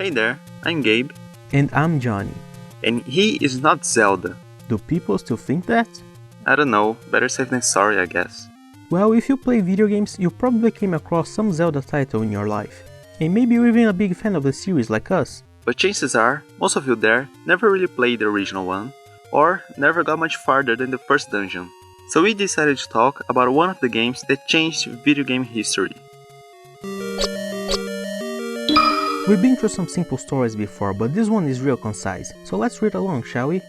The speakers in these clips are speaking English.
Hey there, I'm Gabe. And I'm Johnny. And he is not Zelda. Do people still think that? I don't know, better safe than sorry, I guess. Well, if you play video games, you probably came across some Zelda title in your life. And maybe you're even a big fan of the series like us. But chances are, most of you there never really played the original one, or never got much farther than the first dungeon. So we decided to talk about one of the games that changed video game history. We've been through some simple stories before, but this one is real concise, so let's read along, shall we?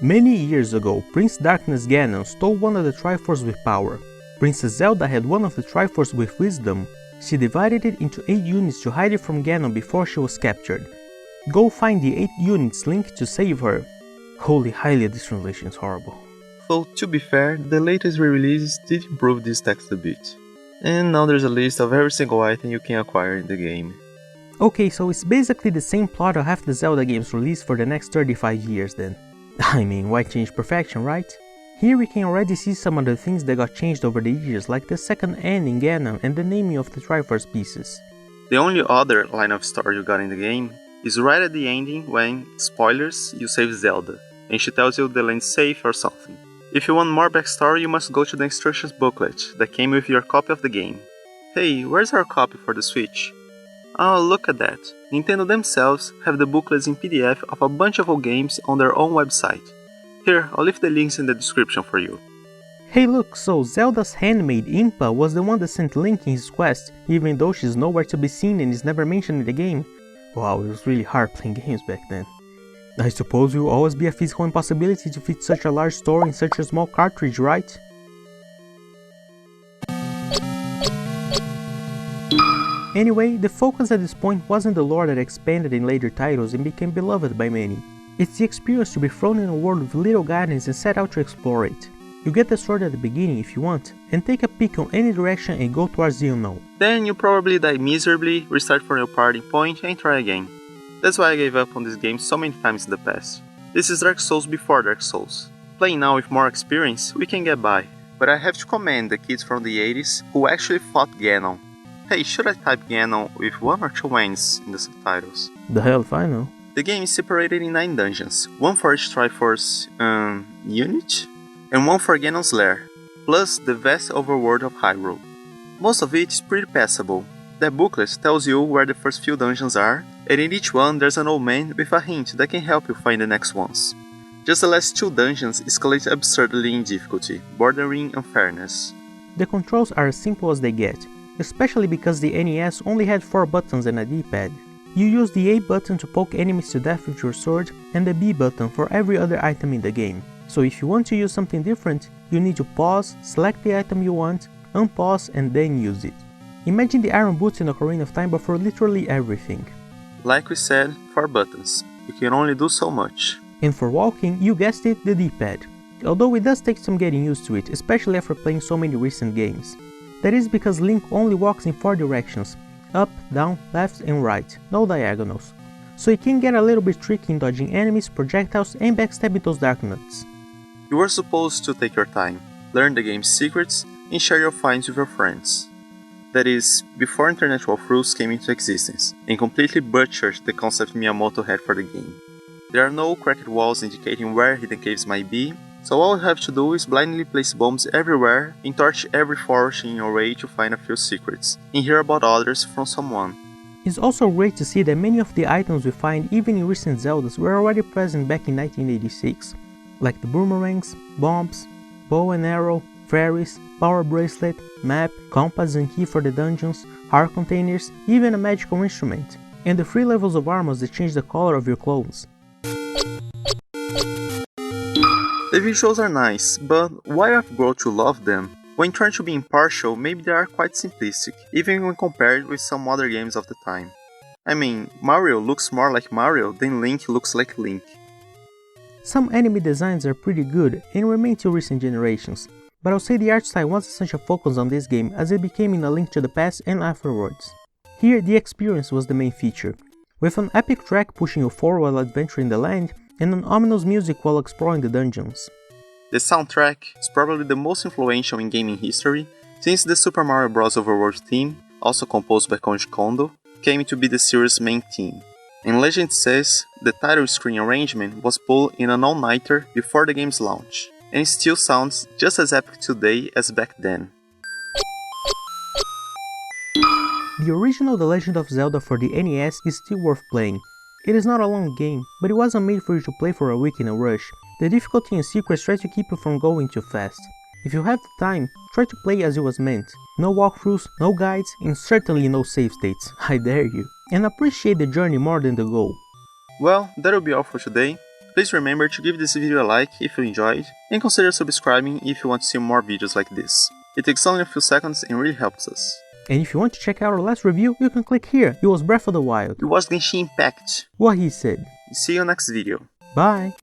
Many years ago, Prince Darkness Ganon stole one of the Triforce with power. Princess Zelda had one of the Triforce with wisdom. She divided it into 8 units to hide it from Ganon before she was captured. Go find the 8 units link to save her. Holy Hylia, this translation is horrible. Though, to be fair, the latest re-releases did improve this text a bit. And now there's a list of every single item you can acquire in the game. Okay, so it's basically the same plot of half the Zelda games released for the next 35 years then. I mean, why change perfection, right? Here we can already see some of the things that got changed over the years, like the second N in Ganon and the naming of the Triforce pieces. The only other line of story you got in the game is right at the ending when, spoilers, you save Zelda, and she tells you the land's safe or something. If you want more backstory, you must go to the instructions booklet that came with your copy of the game. Hey, where's our copy for the Switch? Oh, look at that. Nintendo themselves have the booklets in PDF of a bunch of old games on their own website. Here, I'll leave the links in the description for you. Hey look, so Zelda's handmaid Impa was the one that sent Link in his quest, even though she's nowhere to be seen and is never mentioned in the game. Wow, it was really hard playing games back then. I suppose it will always be a physical impossibility to fit such a large story in such a small cartridge, right? Anyway, the focus at this point wasn't the lore that expanded in later titles and became beloved by many. It's the experience to be thrown in a world with little guidance and set out to explore it. You get the sword at the beginning if you want, and take a peek on any direction and go towards the unknown. Then you probably die miserably, restart from your parting point and try again. That's why I gave up on this game so many times in the past. This is Dark Souls before Dark Souls. Playing now with more experience, we can get by. But I have to commend the kids from the 80s who actually fought Ganon. Hey, should I type Ganon with 1 or 2 N's in the subtitles? The hell if I know. The game is separated in 9 dungeons, 1 for each Triforce unit, and 1 for Ganon's lair, plus the vast overworld of Hyrule. Most of it is pretty passable. That booklet tells you where the first few dungeons are, and in each one there's an old man with a hint that can help you find the next ones. Just the last 2 dungeons escalate absurdly in difficulty, bordering unfairness. The controls are as simple as they get, especially because the NES only had 4 buttons and a D-pad. You use the A button to poke enemies to death with your sword, and the B button for every other item in the game. So if you want to use something different, you need to pause, select the item you want, unpause and then use it. Imagine the Iron Boots in Ocarina of Time but for literally everything. Like we said, 4 buttons. You can only do so much. And for walking, you guessed it, the D-pad. Although it does take some getting used to it, especially after playing so many recent games. That is because Link only walks in 4 directions, up, down, left and right, no diagonals. So it can get a little bit tricky in dodging enemies, projectiles and backstabbing those dark nuts. You were supposed to take your time, learn the game's secrets, and share your finds with your friends. That is, before internet walkthroughs came into existence, and completely butchered the concept Miyamoto had for the game. There are no cracked walls indicating where hidden caves might be, so all you have to do is blindly place bombs everywhere and torch every forest in your way to find a few secrets, and hear about others from someone. It's also great to see that many of the items we find even in recent Zeldas were already present back in 1986, like the boomerangs, bombs, bow and arrow, fairies, power bracelet, map, compass and key for the dungeons, heart containers, even a magical instrument, and the 3 levels of armor that change the color of your clothes. The visuals are nice, but why I've grown to love them? When trying to be impartial, maybe they are quite simplistic, even when compared with some other games of the time. I mean, Mario looks more like Mario than Link looks like Link. Some enemy designs are pretty good and remain to recent generations, but I'll say the art style wasn't such a focus on this game as it became in A Link to the Past and afterwards. Here the experience was the main feature, with an epic track pushing you forward while adventuring the land, and an ominous music while exploring the dungeons. The soundtrack is probably the most influential in gaming history, since the Super Mario Bros. Overworld theme, also composed by Koji Kondo, came to be the series' main theme. And legend says the title screen arrangement was pulled in an all-nighter before the game's launch, and it still sounds just as epic today as back then. The original The Legend of Zelda for the NES is still worth playing. It is not a long game, but it wasn't made for you to play for a week in a rush. The difficulty and secrets try to keep you from going too fast. If you have the time, try to play as it was meant. No walkthroughs, no guides, and certainly no save states. I dare you. And appreciate the journey more than the goal. Well, that'll be all for today. Please remember to give this video a like if you enjoyed, and consider subscribing if you want to see more videos like this. It takes only a few seconds and really helps us. And if you want to check out our last review, you can click here. It was Breath of the Wild. It was Genshin Impact. What he said. See you next video. Bye.